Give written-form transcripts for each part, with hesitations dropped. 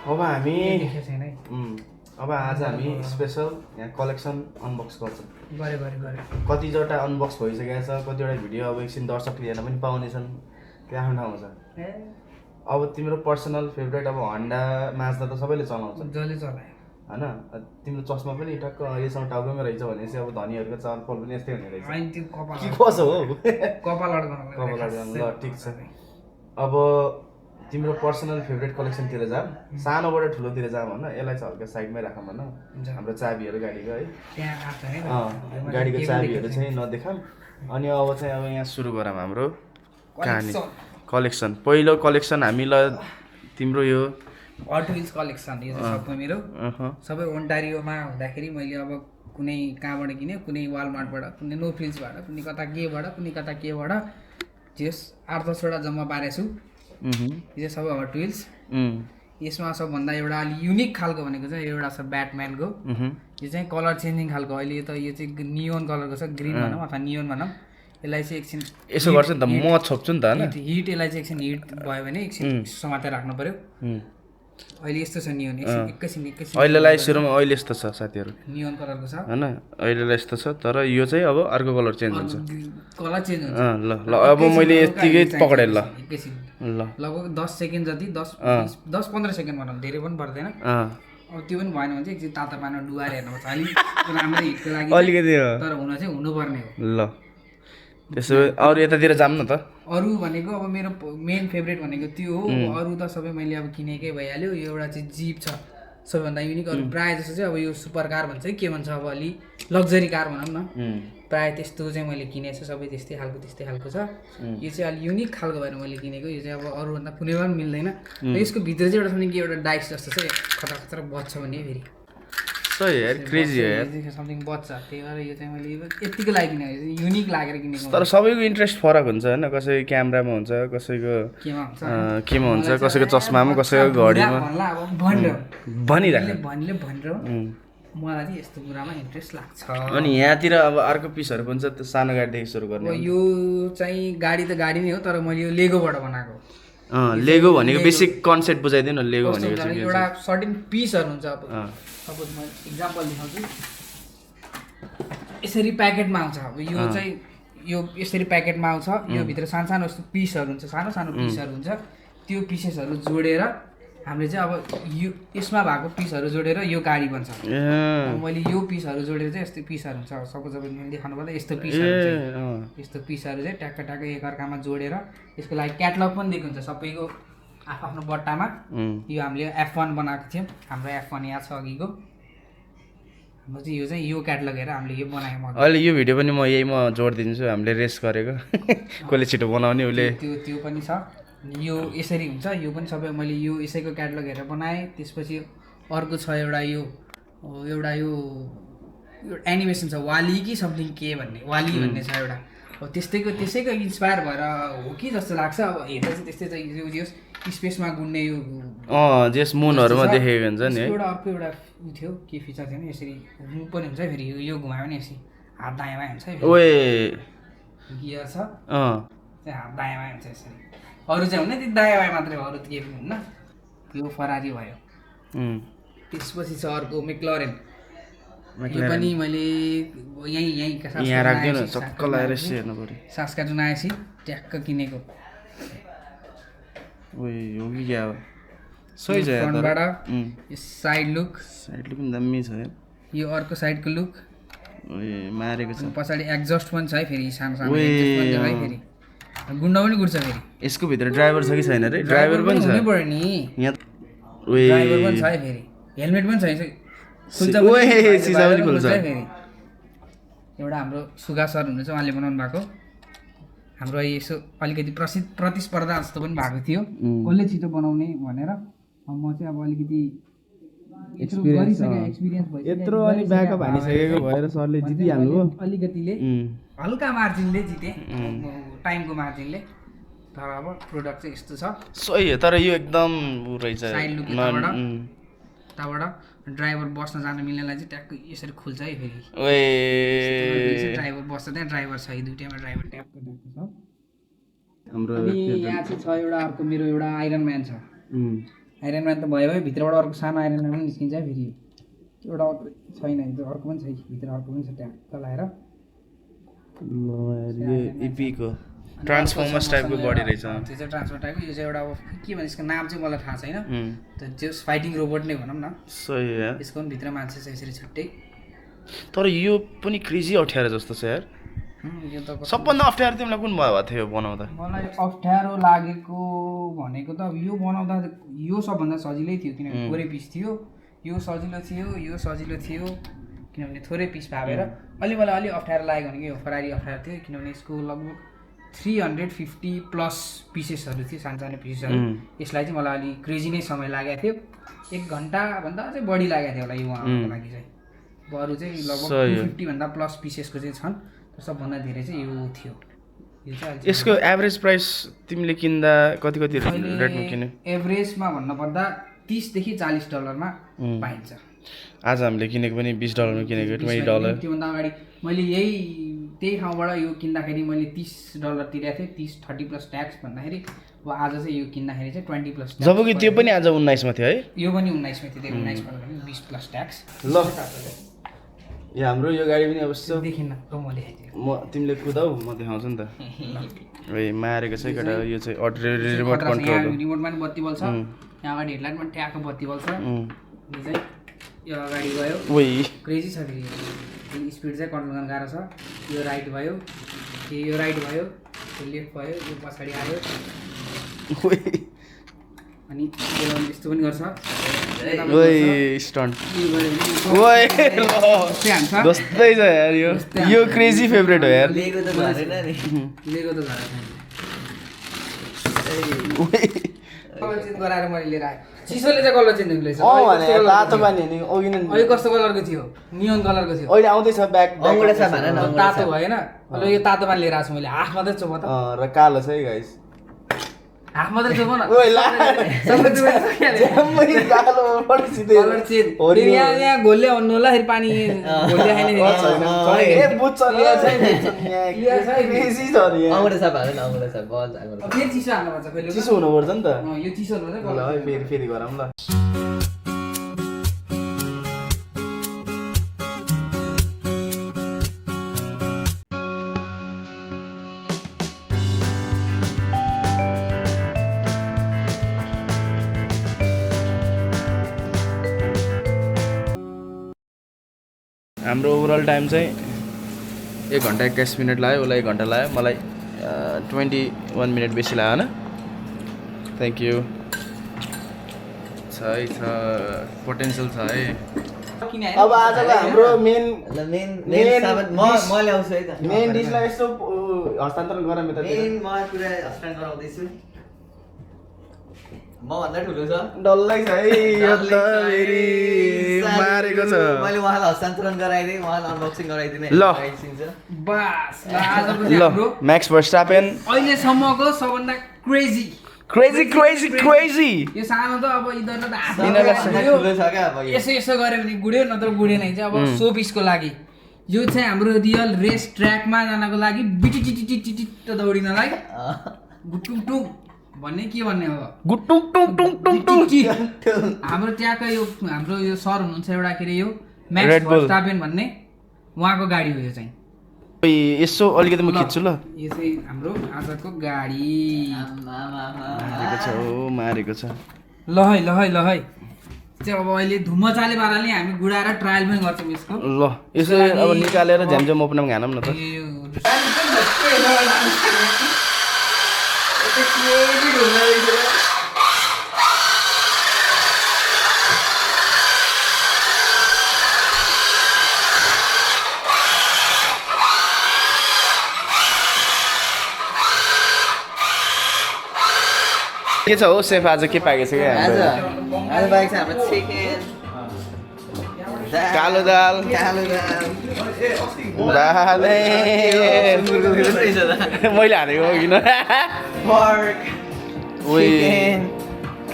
अब हामी देखेको छैन है। अब आज हामी स्पेसल यहाँ कलेक्सन अनबक्स गर्छौँ। गरे कतिवटा अनबक्स भइसकेको छ, कतिवटा भिडियो अब एकछिन दर्शकले हेर्न पनि पाउनेछन्, त्यो आफ्नो ठाउँमा छ। अब तिम्रो पर्सनल फेभरेट अब हन्डा माज्दा त सबैले चलाउँछ, जसले चलायो होइन? तिम्रो चस्मा पनि ठक्क यसमा टाउकोमै रहेछ भनेपछि अब धनीहरूको चालफल पनि यस्तै हुने रहेछ। अनि त्यो कपाल के कसो हो? कपाल अड्काउनु कपाल अड्काउनु, ल ठिक छ। अब तिम्रो पर्सनल फेभरेट कलेक्सनतिर जाऊँ, सानोबाट ठुलोतिर जाऊँ होइन? यसलाई चाहिँ हल्का साइडमै राखौँ भन। हाम्रो चाबीहरू गाडीको है, त्यहाँ आएको छ है गाडीको चाबीहरू चाहिँ नदेखाऊँ। अनि अब चाहिँ अब यहाँ सुरु गरौँ हाम्रो कहानी कलेक्सन। पहिलो कलेक्सन हामीलाई तिम्रो यो हट व्हिल्स कलेक्सन। यो चाहिँ सबै मेरो सबै ओन्टारियोमा हुँदाखेरि मैले अब कुनै कहाँबाट किने, कुनै वालमार्टबाट, कुनै नो फ्रिल्सबाट, कुनै कता केबाट त्यस 8-10वटा जम्मा पारेको छु। यो चाहिँ सबै हट व्हिल्स। यसमा सबभन्दा एउटा अलि युनिक खालको भनेको चाहिँ एउटा छ ब्याटम्यानको। यो चाहिँ कलर चेन्जिङ खालको। अहिले त यो चाहिँ नियोन कलरको छ, ग्रिन भनौँ अथवा नियोन भनौँ। यसलाई चाहिँ एकछिन यसो गर्छ नि त, म छोप्छु नि त होइन? हिट यसलाई चाहिँ एकछिन हिट भयो भने एकछिन समातेर राख्नु पर्यो। अहिले यस्तो छ नियोन, एकैछिन अहिलेलाई सुरुमा अहिले यस्तो छ साथीहरू, नियोन कलरको छ होइन? अहिलेलाई यस्तो छ, तर यो चाहिँ अब अर्को कलर चेन्ज हुन्छ। कलर चेन्ज हुन्छ। ल ल अब मैले यतिकै पक्रेँ। ल एकैछिन ल लगभग 10 सेकेन्ड जति, 10-15 सेकेन्ड भनौँ, धेरै पनि पर्दैन। अब त्यो पनि भएन भने चाहिँ एकछिन तातो पानीमा डुबाएर हेर्नुपर्छ। अलिक राम्रो हिटको लागि अलिकति तर हुन चाहिँ हुनुपर्ने हो। ल त्यसो भए अरू यतातिर जाऊँ न त। अरू भनेको अब मेरो मेन फेभरेट भनेको त्यो हो। अरू त सबै मैले अब किनेकै भइहाल्यो। यो एउटा चाहिँ जिप छ सबैभन्दा युनिक। अरू प्रायः जस्तो चाहिँ अब यो सुपर कार भन्छ के भन्छ, अब अलि लग्जरी कार भनौँ न, प्रायः त्यस्तो चाहिँ मैले किनेको छु। सबै त्यस्तै खालको छ। यो चाहिँ अलि युनिक खालको भएर मैले किनेको। यो चाहिँ अब अरूभन्दा कुनैमा पनि मिल्दैन। यसको भित्र चाहिँ एउटा छ नि कि एउटा डाइस जस्तो चाहिँ खतरा बच्छ भने फेरि सही यार, क्रेजी हो यार, समथिङ बच्छ। त्यही भएर यो चाहिँ मैले यत्तिकै लागि किनेको, युनिक लागेर किनेको। तर सबैको इन्ट्रेस्ट फरक हुन्छ होइन? कसैको क्यामेरामा हुन्छ, कसैको केमा हुन्छ, कसैको चस्मामा, कसैको घडीमा भनिरहेको। मलाई चाहिँ यस्तो कुरामा इन्ट्रेस्ट लाग्छ। अनि यहाँतिर अब अर्को पिसहरू पनि छ, त्यो सानो गाडीदेखि सुरु गर्ने। यो चाहिँ गाडी त गाडी नै हो, तर मैले यो लेगोबाट बनाएको। लेगो भनेको बेसिक कन्सेप्ट बुझाइदिनु। लेगो भनेको चाहिँ एउटा सर्टेन पिसहरू हुन्छ। अब सपोज म इक्जाम्पल देखाउँछु। यसरी प्याकेटमा आउँछ। अब यो चाहिँ यो यसरी प्याकेटमा आउँछ। यो भित्र सानो सानो यस्तो पिसहरू हुन्छ, सानो सानो पिसहरू हुन्छ। त्यो पिसेसहरू जोडेर हामीले चाहिँ अब यो यसमा भएको पिसहरू जोडेर यो गाडी बन्छ। मैले यो पिसहरू जोडेर चाहिँ यस्तो पिसहरू हुन्छ। सपोज अब मैले देखाउनु पर्दा यस्तो पिसहरू चाहिँ ट्याक्क एकअर्कामा जोडेर यसको लागि क्याटलग पनि दिएको हुन्छ सबैको आफ्नो बट्टामा। यो हामीले F1 बनाएको थियौँ, हाम्रो F1 यहाँ छ अघिको। हाम्रो चाहिँ यो चाहिँ यो क्याटलग हेरेर हामीले यो बनायौँ। अहिले यो भिडियो पनि म जोडिदिन्छु, हामीले रेस गरेको कसले छिटो बनाउने उसले। त्यो पनि छ। यो यसरी हुन्छ। यो पनि सबै मैले यो यसैको क्याटलग हेरेर बनाएँ। त्यसपछि अर्को छ एउटा यो एनिमेसन छ, वाली कि समथिङ के भन्ने, वाली भन्ने छ एउटा। अब त्यसैको इन्सपायर भएर हो कि जस्तो लाग्छ। अब हेर्दा चाहिँ त्यस्तै छ। यो स्पेसमा गुड्ने यो जस मुनहरूमा देखेको हुन्छ नि है। अर्को एउटा उ थियो, के फिचर थियो नि, यसरी घुम्नु पनि हुन्छ फेरि। यो घुमायो भने यसरी हात दायाँ बायाँ हुन्छ। ओए गियर छ, चाहिँ हात दायाँ बायाँ हुन्छ यसरी। अरू चाहिँ हुन्न, त्यो दायाँ बायाँ मात्रै हो, अरू त केही पनि हुन्न। यो फरारी भयो। त्यसपछि छ अर्को मेक्लरेन। यो पनि मैले यहाँ राख्दिनु चक्क लगाएर हेर्नु पर्यो। सास्काचुन आएपछि ट्याक्क किनेको। हो कि क्या हो? सही छ यार। फ्रन्टबाट यो साइड लुक पनि दामी छ यार। यो अर्को साइडको लुक मारेको छ। पछाडि एक्जस्ट पनि छ है फेरि, सानो सानो एक्जस्ट पनि छ है फेरि। गुन्डा पनि गुड्छ फेरि। यसको भित्र ड्राइभर छ कि छैन रे? ड्राइभर पनि छ। हुनुपर्यो नि, यहाँ ड्राइभर पनि छ है फेरि। हेलमेट पनि छ, खुल्छ फेरि। एउटा हाम्रो सुगा सर हुनुहुन्छ, उहाँले बनाउनु भएको। हाम्रो यसो अलिकति प्रतिस्पर्धा जस्तो पनि भएको थियो, कसले छिटो बनाउने भनेर। म चाहिँ अब अलिकति एक्सपिरियन्स भइसक्यो, यत्रो अनि ब्याकअप हानिसकेको भएर सरले जितिहाल्नु। अलिकतिले हल्का मार्जिनले जिते, टाइमको मार्जिनले। तर अब प्रोडक्ट चाहिँ यस्तो छ। सही हो, तर यो एकदम रहेछ। साइड लुक यताबाट ड्राइभर बस्न जान मिल्नेलाई चाहिँ ट्याक्क यसरी खुल्छ है फेरि। ड्राइभर बस्छ, त्यहाँ ड्राइभर छ, दुइटैमा ड्राइभर ट्याक्क छ। हाम्रो यहाँ चाहिँ छ एउटा अर्को मेरो एउटा आइरन म्यान छ। आइरन म्यान त भयो भित्रबाट अर्को सानो आइरन म्यान पनि निस्किन्छ फेरि एउटा छैन अर्को पनि छ भित्र अर्को पनि छ ट्याक्क लाएर इपीको ट्रान्सफर्मर्स टाइपको बडी रहेछ त्यो चाहिँ ट्रान्सफर टाइपको यो चाहिँ एउटा अब के भने यसको नाम चाहिँ मलाई थाहा छैन त्यो फाइटिङ रोबोट नै भनौँ न सही यार यसको पनि भित्र मान्छे छ यसरी छुट्टै तर यो पनि क्रेजी अप्ठ्यारो जस्तो छ यार यो त सबभन्दा अप्ठ्यारो तिमीलाई कुन भयो थियो बनाउँदा मलाई अप्ठ्यारो लागेको भनेको त अब यो बनाउँदा यो सबभन्दा सजिलै थियो किनभने थोरै पिस थियो यो सजिलो थियो किनभने थोरै पिस भावेर अलि मलाई अलि अप्ठ्यारो लाग्यो भनेको यो फरारी अप्ठ्यारो थियो किनभने यसको लगभग 350 प्लस पिसेसहरू थियो सानो पिसेसहरू यसलाई चाहिँ मलाई अलि क्रेजी नै समय लागेको थियो 1 घन्टाभन्दा अझै बढी लागेको थियो होला यो उहाँको लागि चाहिँ बरु चाहिँ लगभग 250 भन्दा प्लस पिसेसको चाहिँ छन् सबभन्दा धेरै चाहिँ यो थियो यसको एभरेज प्राइस तिमीले किन्दा कति रेटमा किन्यौ एभरेजमा भन्नुपर्दा $30 मा पाइन्छ आज हामीले किनेको पनि $20 मा किनेको $20 त्योभन्दा अगाडि मैले त्यही ठाउँबाट यो किन्दाखेरि मैले $30 तिरेको थिएँ 30 प्लस ट्याक्स भन्दाखेरि अब आज चाहिँ यो किन्दाखेरि चाहिँ 20 प्लस जबकि त्यो पनि आज 19 मा थियो है यो पनि 19 मा थियो 19 बाट 20 प्लस ट्याक्स ल यो हाम्रो यो गाडी पनि अवश्य देखिन म तिमीले कुदाऊ म देखाउँछु नि त ए मारेको छ केटा यो चाहिँ रिमोट कन्ट्रोल रिमोटमा पनि बत्ती बल्छ यहाँ अगाडि हेडलाइटमा ट्याक्क बत्ती बल्छ यो चाहिँ यो अगाडि गयो ओइ क्रेजी छ फेरि स्पिड चाहिँ कन्ट्रोल गर्न गाह्रो छ यो राइट भयो यो राइट भयो यो लेफ्ट भयो यो पछाडि आयो अनि यस्तो पनि गर्छ ओइ स्टन्ट ओइ जस्तै छ यार यो क्रेजी फेभरेट हो यार लेगो त झरेन कलर चेन्ज गराएर मैले लिएर आएँ चिसोले चाहिँ कलर चेन्ज हुँदैछ तातो पानी नि अहिले कस्तो कलरको थियो नियन कलरको थियो अहिले आउँदैछ ब्याक तातो भएन अहिले यो तातो पानी लिएर आएको छु मैले हाफ मात्रै चोप त र कालो छ है गाइस हाफ मात्रै चोप न यहाँ घोल्ले भन्नु होला फेरि पानी चिसो हुनुपर्छ नि त यो चिसो फेरि गरौँ ल हाम्रो ओभरअल टाइम चाहिँ 1 घन्टा 21 मिनट लाग्यो उसलाई 1 घन्टा लाग्यो मलाई 21 मिनट बेसी लाग्यो होइन थ्याङ्क यू छ पोटेन्सियल छ है अब आजको हाम्रो मेन डिसलाई यसो हस्तान्तरण गरौँ त म भन्दा ठुलो छ डल्लै छ है यो त फेरि मारेको छ मैले उहाँलाई हस्तान्तरण गराइदिएँ उहाँलाई अनबक्सिङ गराइदिने ल म्याक्स भर्स्टापेन अहिलेसम्मको सबभन्दा क्रेजी यो सानो त अब ठुलो छ क्या अब यसो गऱ्यो भने गुड्यो नत्र गुडेन चाहिँ अब सो पिसको लागि यो चाहिँ हाम्रो रियल रेस ट्र्याकमा जानको लागि बिटिटिटिटिटिट दौडिनलाई गुटुङटुङ भन्ने के भन्ने हो गुटुङ टुङ टुङ टुङ टुङ हाम्रो त्यहाँको यो हाम्रो यो सर हुनुहुन्छ एउटा के अरे यो म्याक्स भर्स्टापेन भन्ने उहाँको गाडी हो यो चाहिँ यसो अलिकति म खिच्छु ल यो चाहिँ हाम्रो आजको गाडी मारेको छ ल है चाहिँ अब अहिले धुम्मचाले पाराले हामी गुडाएर ट्रायल पनि गर्छौँ यसको ल यसो अब निकालेर झ्यामझ्याम ओपनमा हानौँ न त के छ हो सेफ आज के पाकेको छ क्या आज पाकेको छ हाम्रो चिकन कालो दाल मैले हालेको हो किन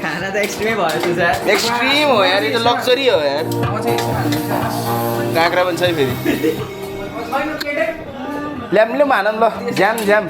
खाना त एक्सट्रिमै भएछ सर एक्सट्रिम हो यार यो त लग्जरी हो यार काँक्रा पनि छ है फेरि ल्याम हानौँ ल ज्याम